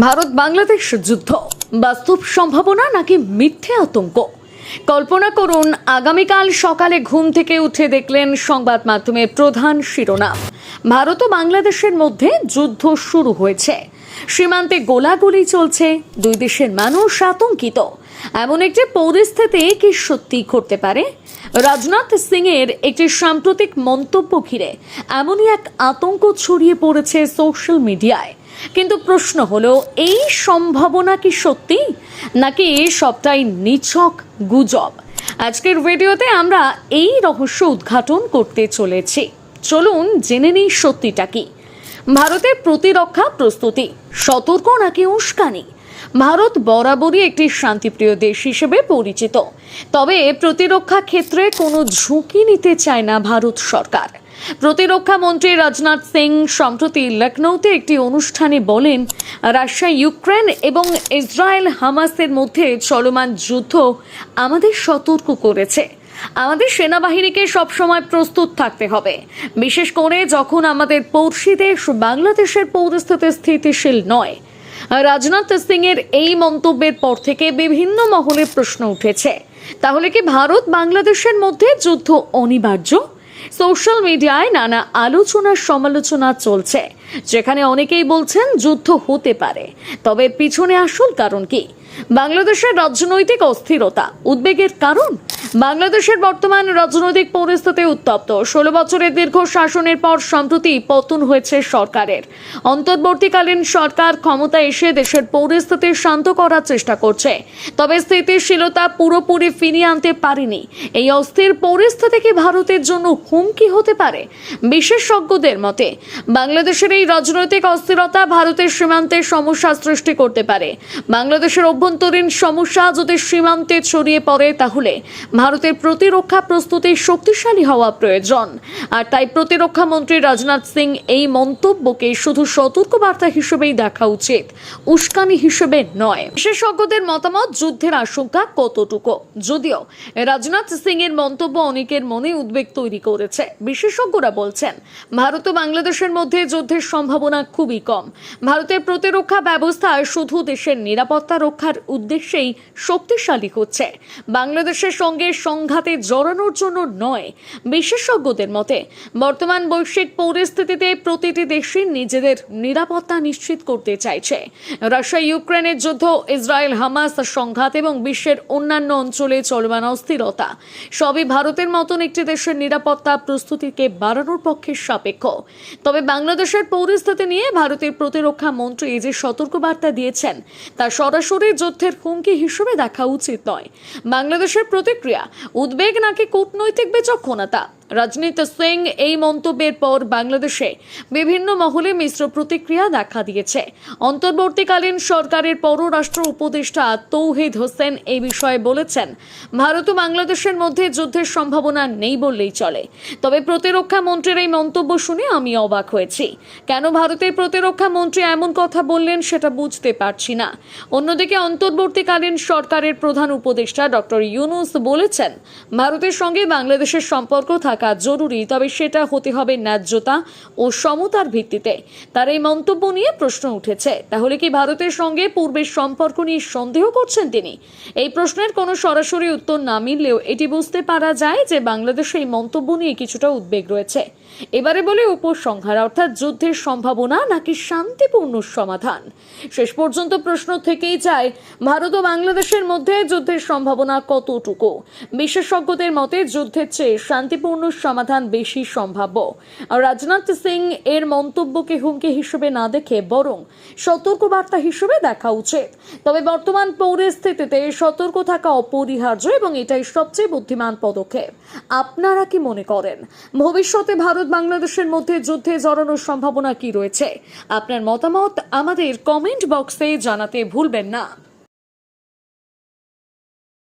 ভারত বাংলাদেশ যুদ্ধ বাস্তব সম্ভাবনা নাকি মিথ্যে আতঙ্ক? কল্পনা করুন, আগামীকাল সকালে ঘুম থেকে উঠে দেখলেন সংবাদ মাধ্যমের প্রধান শিরোনাম, ভারত ও বাংলাদেশের মধ্যে যুদ্ধ শুরু হয়েছে, সীমান্তে গোলাগুলি চলছে, দুই দেশের মানুষ আতঙ্কিত। এমন একটি পরিস্থিতি কি সত্যি ঘটতে পারে? রাজনাথ সিং এর একটি সাম্প্রতিক মন্তব্য ঘিরে এমনই এক আতঙ্ক ছড়িয়ে পড়েছে সোশ্যাল মিডিয়ায়। কিন্তু প্রশ্ন হলো, এই সম্ভাবনা কি সত্যি নাকি সবটাই নিছক গুজব? আজকের ভিডিওতে আমরা এই রহস্য উদ্ঘাটন করতে চলেছি। চলুন জেনে নিই সত্যিটা কি। ভারতের প্রতিরক্ষা প্রস্তুতি সতর্ক নাকি উস্কানি? ভারত বরাবরই একটি শান্তিপ্রিয় দেশ হিসেবে পরিচিত, তবে প্রতিরক্ষা ক্ষেত্রে কোনো ঝুঁকি নিতে চায় না ভারত সরকার। প্রতিরক্ষা মন্ত্রী রাজনাথ সিং সম্প্রতি লখনৌতে একটি অনুষ্ঠানে বলেন, রাশিয়া ইউক্রেন এবং ইসরায়েল হামাসের মধ্যে চলমান যুদ্ধ আমাদের সতর্ক করেছে। আমাদের সেনাবাহিনীকে সবসময় প্রস্তুত থাকতে হবে, বিশেষ করে যখন আমাদের পড়শি দেশ বাংলাদেশের পরিস্থিতি স্থিতিশীল নয়। রাজনাথ সিং এর এই মন্তব্যের পর থেকে বিভিন্ন মহলে প্রশ্ন উঠেছে, তাহলে কি ভারত বাংলাদেশের মধ্যে যুদ্ধ অনিবার্য? সোশ্যাল মিডিয়ায় নানা আলোচনা সমালোচনা চলছে, যেখানে অনেকেই বলছেন যুদ্ধ হতে পারে, তবে পিছনে আসল কারণ কি? বাংলাদেশের রাজনৈতিক অস্থিরতা উদ্বেগের কারণ? বাংলাদেশের বর্তমান রাজনৈতিক পরিস্থিতি উত্তপ্ত। 16 বছরের দীর্ঘ শাসনের পর সম্প্রতি পতন হয়েছে সরকারের। অন্তর্বর্তীকালীন সরকার ক্ষমতায় এসে দেশের পরিস্থিতি শান্ত করার চেষ্টা করছে, তবে স্থিতিশীলতা পুরোপুরি ফিরিয়ে আনতে পারেনি। এই অস্থির পরিস্থিতি কি ভারতের জন্য হুমকি হতে পারে? বিশেষজ্ঞদের মতে বাংলাদেশের এই রাজনৈতিক অস্থিরতা ভারতের সীমান্তে সমস্যা সৃষ্টি করতে পারে। বাংলাদেশের অভ্যন্তরীণ সমস্যা যদি সীমান্তে ছড়িয়ে পড়ে, তাহলে ভারতের প্রতিরক্ষা প্রস্তুতি শক্তিশালী হওয়া প্রয়োজন। আর তাই প্রতিরক্ষা মন্ত্রী রাজনাথ সিং এই মন্তব্যকে শুধু সতর্কবার্তা হিসেবেই দেখা উচিত, উস্কানি হিসেবে নয়। বিশেষজ্ঞদের মতামত, যুদ্ধের আশঙ্কা কতটুকু? যদিও রাজনাথ সিং এর মন্তব্য অনেকের মনে উদ্বেগ তৈরি করেছে, বিশেষজ্ঞরা বলছেন ভারত ও বাংলাদেশের মধ্যে যুদ্ধের সম্ভাবনা খুবই কম। ভারতের প্রতিরক্ষা ব্যবস্থা শুধু দেশের নিরাপত্তা রক্ষার উদ্দেশ্যেই শক্তিশালী হচ্ছে, বাংলাদেশের সঙ্গে সংঘাতে জড়ানোর জন্য নয়। বিশেষজ্ঞদের মতে বর্তমান বৈশ্বিক পরিস্থিতিতে প্রতিটি দেশই নিজেদের নিরাপত্তা নিশ্চিত করতে চাইছে। রাশিয়া ইউক্রেনের যুদ্ধ, ইসরায়েল হামাস সংঘাত এবং বিশ্বের অন্যান্য অঞ্চলে চলমান অস্থিরতা সবই ভারতের মতন একটি দেশের নিরাপত্তা প্রস্তুতিকে বাড়ানোর পক্ষে সাপেক্ষ। তবে বাংলাদেশের পরিস্থিতি নিয়ে ভারতের প্রতিরক্ষা মন্ত্রী যে সতর্কবার্তা দিয়েছেন, তা সরাসরি যুদ্ধের হুমকি হিসেবে দেখা উচিত নয়। বাংলাদেশের প্রতিক্রিয়া উদ্বেগ নাকি কূটনৈতিক বিচক্ষণতা? রাজনাথ সিং এই মন্তব্যের পর বাংলাদেশে বিভিন্ন মহলে মিশ্র প্রতিক্রিয়া দেখা দিয়েছে। অন্তর্বর্তীকালীন সরকারের পররাষ্ট্র উপদেষ্টা তৌহিদ হোসেন এই বিষয়ে বলেছেন, ভারত ও বাংলাদেশের মধ্যে যুদ্ধের সম্ভাবনা নেই বললেই চলে। তবে প্রতিরক্ষা মন্ত্রীর এই মন্তব্য শুনে আমি অবাক হয়েছি। কেন ভারতের প্রতিরক্ষা মন্ত্রী এমন কথা বললেন সেটা বুঝতে পারছি না। অন্যদিকে অন্তর্বর্তীকালীন সরকারের প্রধান উপদেষ্টা ডক্টর ইউনুস বলেছেন, ভারতের সঙ্গে বাংলাদেশের সম্পর্ক থাকা জরুরি, তবে সেটা হতে হবে ন্যায্যতা ও সমতার ভিত্তিতে। তার এই মন্তব্য নিয়ে প্রশ্ন উঠেছে, তাহলে কি ভারতের সঙ্গে পূর্বের সম্পর্ক নিয়ে সন্দেহ করছেন তিনি? এই প্রশ্নের কোনো সরাসরি উত্তর না মিললেও এটি বুঝতে পারা যায় যে বাংলাদেশের এই মন্তব্য নিয়ে কিছুটা উদ্বেগ রয়েছে। এবারে বলে উপসংহার, অর্থাৎ যুদ্ধের সম্ভাবনা নাকি শান্তিপূর্ণ সমাধান? শেষ পর্যন্ত প্রশ্ন থেকেই যায়, ভারত ও বাংলাদেশের মধ্যে যুদ্ধের সম্ভাবনা কতটুকু? বিশেষজ্ঞদের মতে যুদ্ধের চেয়ে শান্তিপূর্ণ সমাধান বেশি সম্ভাব্য। আর রাজনাথ সিং এর মন্তব্যকে হুমকি হিসেবে না দেখে বরং সতর্কবার্তা হিসেবে দেখা উচিত। তবে বর্তমান পরিস্থিতিতে সতর্ক থাকা অপরিহার্য এবং এটাই সবচেয়ে বুদ্ধিমান পদক্ষেপ। আপনারা কি মনে করেন, ভবিষ্যতে ভারত বাংলাদেশের মধ্যে যুদ্ধে জড়ানোর সম্ভাবনা কি রয়েছে? আপনার মতামত আমাদের কমেন্ট বক্সে জানাতে ভুলবেন না।